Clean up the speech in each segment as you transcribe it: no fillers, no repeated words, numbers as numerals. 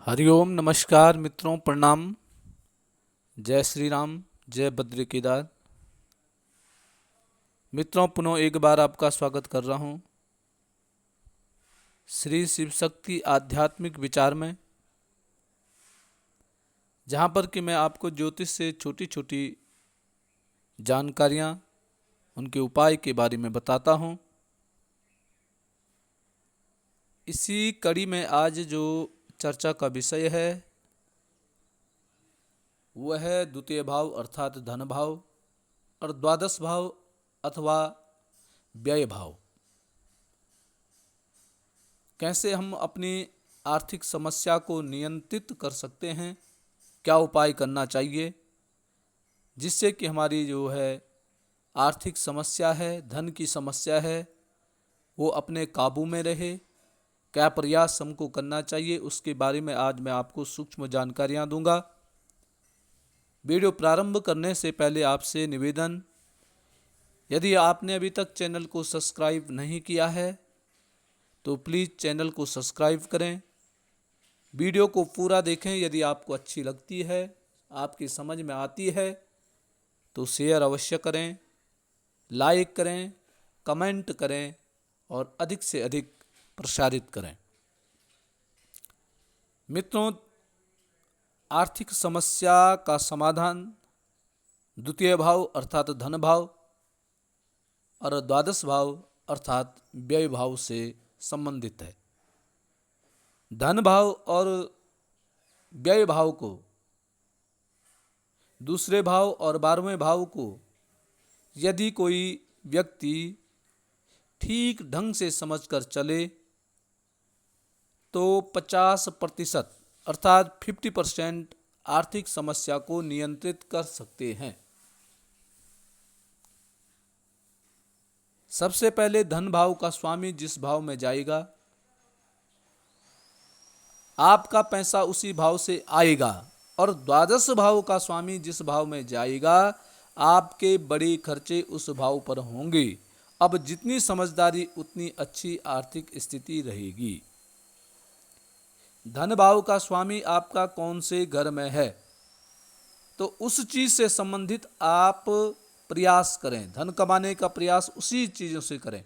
हरिओम नमस्कार मित्रों, प्रणाम। जय श्री राम, जय बद्री केदार। मित्रों, पुनः एक बार आपका स्वागत कर रहा हूँ श्री शिव शक्ति आध्यात्मिक विचार में, जहाँ पर कि मैं आपको ज्योतिष से छोटी छोटी जानकारियाँ, उनके उपाय के बारे में बताता हूँ। इसी कड़ी में आज जो चर्चा का विषय है वह है द्वितीय भाव अर्थात धन भाव और द्वादश भाव अथवा व्यय भाव। कैसे हम अपनी आर्थिक समस्या को नियंत्रित कर सकते हैं, क्या उपाय करना चाहिए जिससे कि हमारी जो है आर्थिक समस्या है, धन की समस्या है, वो अपने काबू में रहे, क्या प्रयास हमको करना चाहिए, उसके बारे में आज मैं आपको सूक्ष्म जानकारियाँ दूंगा। वीडियो प्रारंभ करने से पहले आपसे निवेदन, यदि आपने अभी तक चैनल को सब्सक्राइब नहीं किया है तो प्लीज़ चैनल को सब्सक्राइब करें। वीडियो को पूरा देखें। यदि आपको अच्छी लगती है, आपकी समझ में आती है तो शेयर अवश्य करें, लाइक करें, कमेंट करें और अधिक से अधिक प्रसारित करें। मित्रों, आर्थिक समस्या का समाधान द्वितीय भाव अर्थात धन भाव और द्वादश भाव अर्थात व्यय भाव से संबंधित है। धन भाव और व्यय भाव को, दूसरे भाव और 12वें भाव को यदि कोई व्यक्ति ठीक ढंग से समझकर चले तो 50% अर्थात 50% आर्थिक समस्या को नियंत्रित कर सकते हैं। सबसे पहले धन भाव का स्वामी जिस भाव में जाएगा, आपका पैसा उसी भाव से आएगा, और द्वादश भाव का स्वामी जिस भाव में जाएगा, आपके बड़े खर्चे उस भाव पर होंगे। अब जितनी समझदारी उतनी अच्छी आर्थिक स्थिति रहेगी। धन भाव का स्वामी आपका कौन से घर में है तो उस चीज से संबंधित आप प्रयास करें, धन कमाने का प्रयास उसी चीजों से करें।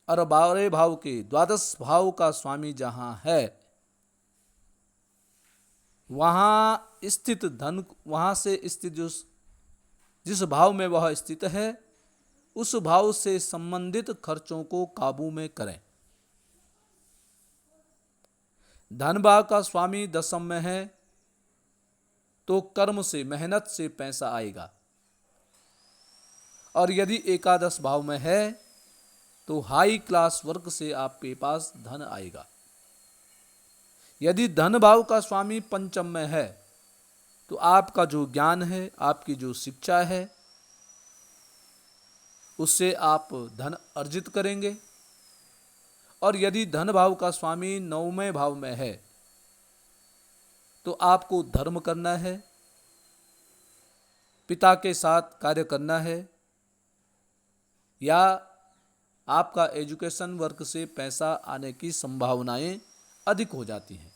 और 12वें भाव के द्वादश भाव का स्वामी जहां है, वहां स्थित धन, वहां से स्थित जिस भाव में वह स्थित है, उस भाव से संबंधित खर्चों को काबू में करें। धन भाव का स्वामी दशम में है तो कर्म से, मेहनत से पैसा आएगा, और यदि एकादश भाव में है तो हाई क्लास वर्क से आपके पास धन आएगा। यदि धन भाव का स्वामी पंचम में है तो आपका जो ज्ञान है, आपकी जो शिक्षा है, उससे आप धन अर्जित करेंगे। और यदि धन भाव का स्वामी 9वें भाव में है तो आपको धर्म करना है, पिता के साथ कार्य करना है, या आपका एजुकेशन वर्क से पैसा आने की संभावनाएं अधिक हो जाती हैं।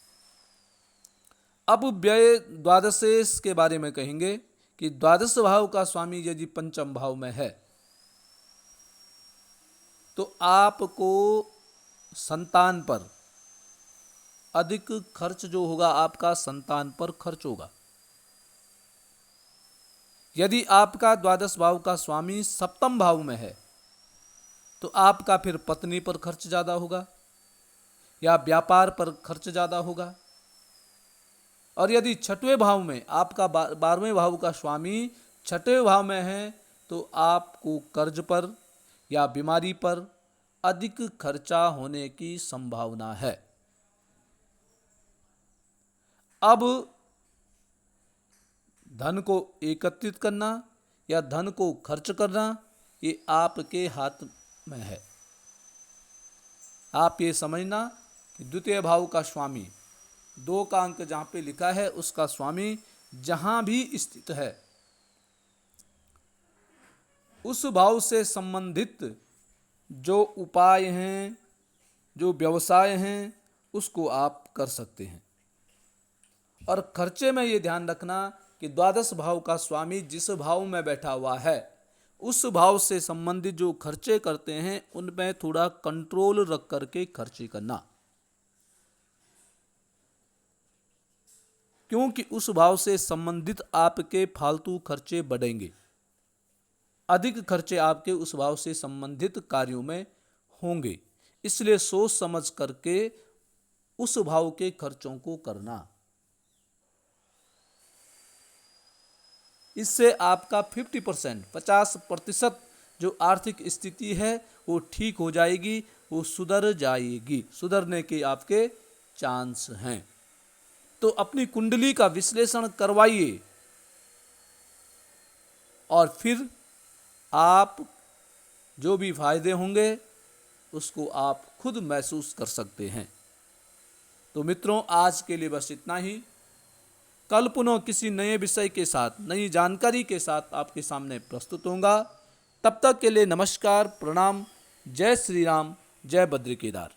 अब व्यय द्वादशेश के बारे में कहेंगे कि द्वादश भाव का स्वामी यदि पंचम भाव में है तो आपको संतान पर अधिक खर्च जो होगा, आपका संतान पर खर्च होगा। यदि आपका द्वादश भाव का स्वामी सप्तम भाव में है तो आपका फिर पत्नी पर खर्च ज़्यादा होगा या व्यापार पर खर्च ज़्यादा होगा। और यदि छठवें भाव में आपका 12वें भाव का स्वामी छठवें भाव में है तो आपको कर्ज पर या बीमारी पर अधिक खर्चा होने की संभावना है। अब धन को एकत्रित करना या धन को खर्च करना, ये आपके हाथ में है। आप ये समझना कि द्वितीय भाव का स्वामी, 2 का अंक जहां पे लिखा है, उसका स्वामी जहां भी स्थित है, उस भाव से संबंधित जो उपाय हैं, जो व्यवसाय हैं, उसको आप कर सकते हैं। और खर्चे में ये ध्यान रखना कि द्वादश भाव का स्वामी जिस भाव में बैठा हुआ है उस भाव से संबंधित जो खर्चे करते हैं उनमें थोड़ा कंट्रोल रख करके खर्चे करना, क्योंकि उस भाव से संबंधित आपके फालतू खर्चे बढ़ेंगे। अधिक खर्चे आपके उस भाव से संबंधित कार्यों में होंगे, इसलिए सोच समझ करके उस भाव के खर्चों को करना। इससे आपका 50% जो आर्थिक स्थिति है वो ठीक हो जाएगी, वो सुधर जाएगी, सुधरने के आपके चांस हैं। तो अपनी कुंडली का विश्लेषण करवाइए और फिर आप जो भी फायदे होंगे उसको आप खुद महसूस कर सकते हैं। तो मित्रों, आज के लिए बस इतना ही। कल पुनः किसी नए विषय के साथ, नई जानकारी के साथ आपके सामने प्रस्तुत होऊंगा। तब तक के लिए नमस्कार, प्रणाम, जय श्री राम, जय बद्री केदार।